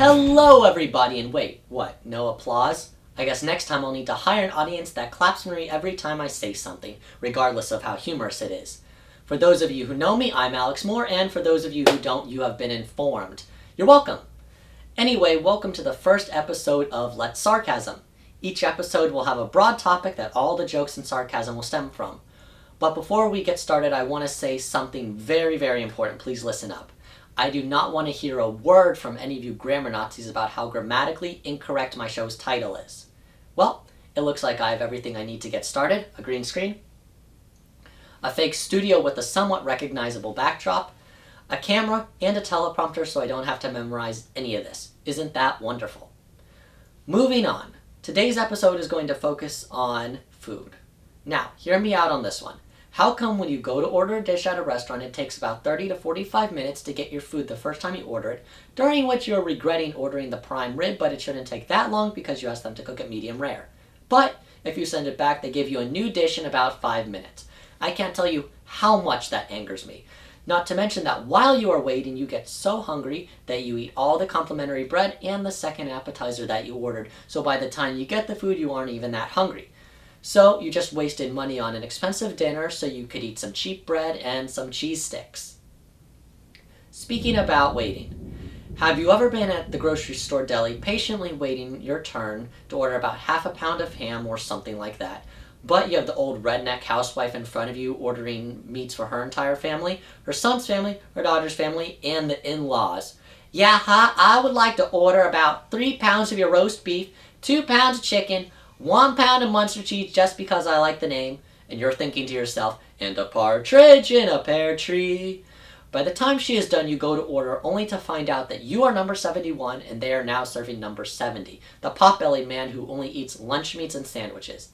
Hello everybody, and wait, what, no applause? I guess next time I'll need to hire an audience that claps for me every time I say something, regardless of how humorous it is. For those of you who know me, I'm Alex Moore, and for those of you who don't, you have been informed. You're welcome. Anyway, welcome to the first episode of Let's Sarcasm. Each episode will have a broad topic that all the jokes and sarcasm will stem from. But before we get started, I want to say something very, very important. Please listen up. I do not want to hear a word from any of you grammar Nazis about how grammatically incorrect my show's title is. Well, it looks like I have everything I need to get started. A green screen, a fake studio with a somewhat recognizable backdrop, a camera, and a teleprompter so I don't have to memorize any of this. Isn't that wonderful? Moving on. Today's episode is going to focus on food. Now, hear me out on this one. How come when you go to order a dish at a restaurant, it takes about 30 to 45 minutes to get your food the first time you order it, during which you're regretting ordering the prime rib, but it shouldn't take that long because you asked them to cook it medium rare. But if you send it back, they give you a new dish in about 5 minutes. I can't tell you how much that angers me. Not to mention that while you are waiting, you get so hungry that you eat all the complimentary bread and the second appetizer that you ordered. So by the time you get the food, you aren't even that hungry. So you just wasted money on an expensive dinner so you could eat some cheap bread and some cheese sticks. Speaking about waiting, have you ever been at the grocery store deli patiently waiting your turn to order about half a pound of ham or something like that, but you have the old redneck housewife in front of you ordering meats for her entire family, her son's family, her daughter's family, and the in-laws? Yeah, I would like to order about 3 pounds of your roast beef, 2 pounds of chicken, 1 pound of Munster cheese just because I like the name, and you're thinking to yourself, and a partridge in a pear tree. By the time she is done, you go to order only to find out that you are number 71 and they are now serving number 70, the pot-bellied man who only eats lunch meats and sandwiches.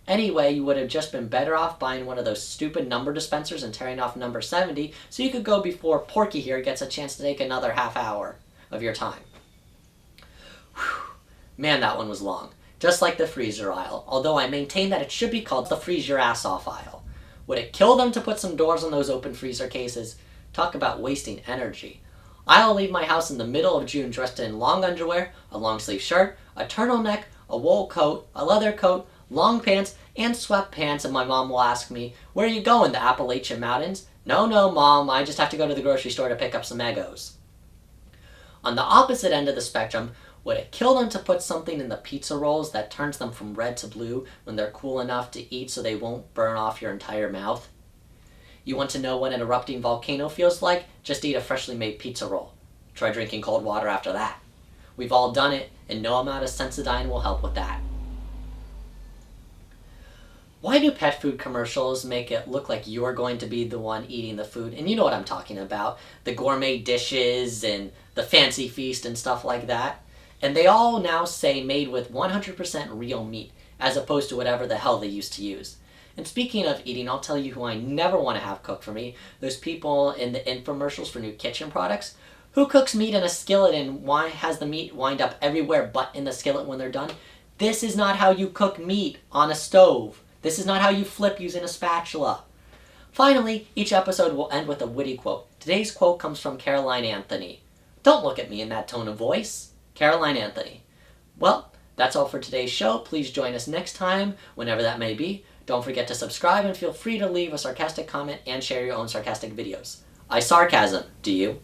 Anyway, you would have just been better off buying one of those stupid number dispensers and tearing off number 70 so you could go before Porky here gets a chance to take another half hour of your time. Whew. Man, that one was long. Just like the freezer aisle, although I maintain that it should be called the freeze your ass off aisle. Would it kill them to put some doors on those open freezer cases? Talk about wasting energy. I'll leave my house in the middle of June dressed in long underwear, a long sleeve shirt, a turtleneck, a wool coat, a leather coat, long pants, and sweatpants, and my mom will ask me, "Where are you going, the Appalachian Mountains?" No, Mom, I just have to go to the grocery store to pick up some Eggos. On the opposite end of the spectrum, would it kill them to put something in the pizza rolls that turns them from red to blue when they're cool enough to eat so they won't burn off your entire mouth? You want to know what an erupting volcano feels like? Just eat a freshly made pizza roll. Try drinking cold water after that. We've all done it, and no amount of Sensodyne will help with that. Why do pet food commercials make it look like you're going to be the one eating the food? And you know what I'm talking about. The gourmet dishes and the fancy feast and stuff like that. And they all now say made with 100% real meat, as opposed to whatever the hell they used to use. And speaking of eating, I'll tell you who I never want to have cook for me. Those people in the infomercials for new kitchen products. Who cooks meat in a skillet and why has the meat wind up everywhere but in the skillet when they're done? This is not how you cook meat on a stove. This is not how you flip using a spatula. Finally, each episode will end with a witty quote. Today's quote comes from Caroline Anthony. Don't look at me in that tone of voice. Caroline Anthony. Well, that's all for today's show. Please join us next time, whenever that may be. Don't forget to subscribe and feel free to leave a sarcastic comment and share your own sarcastic videos. I sarcasm. Do you?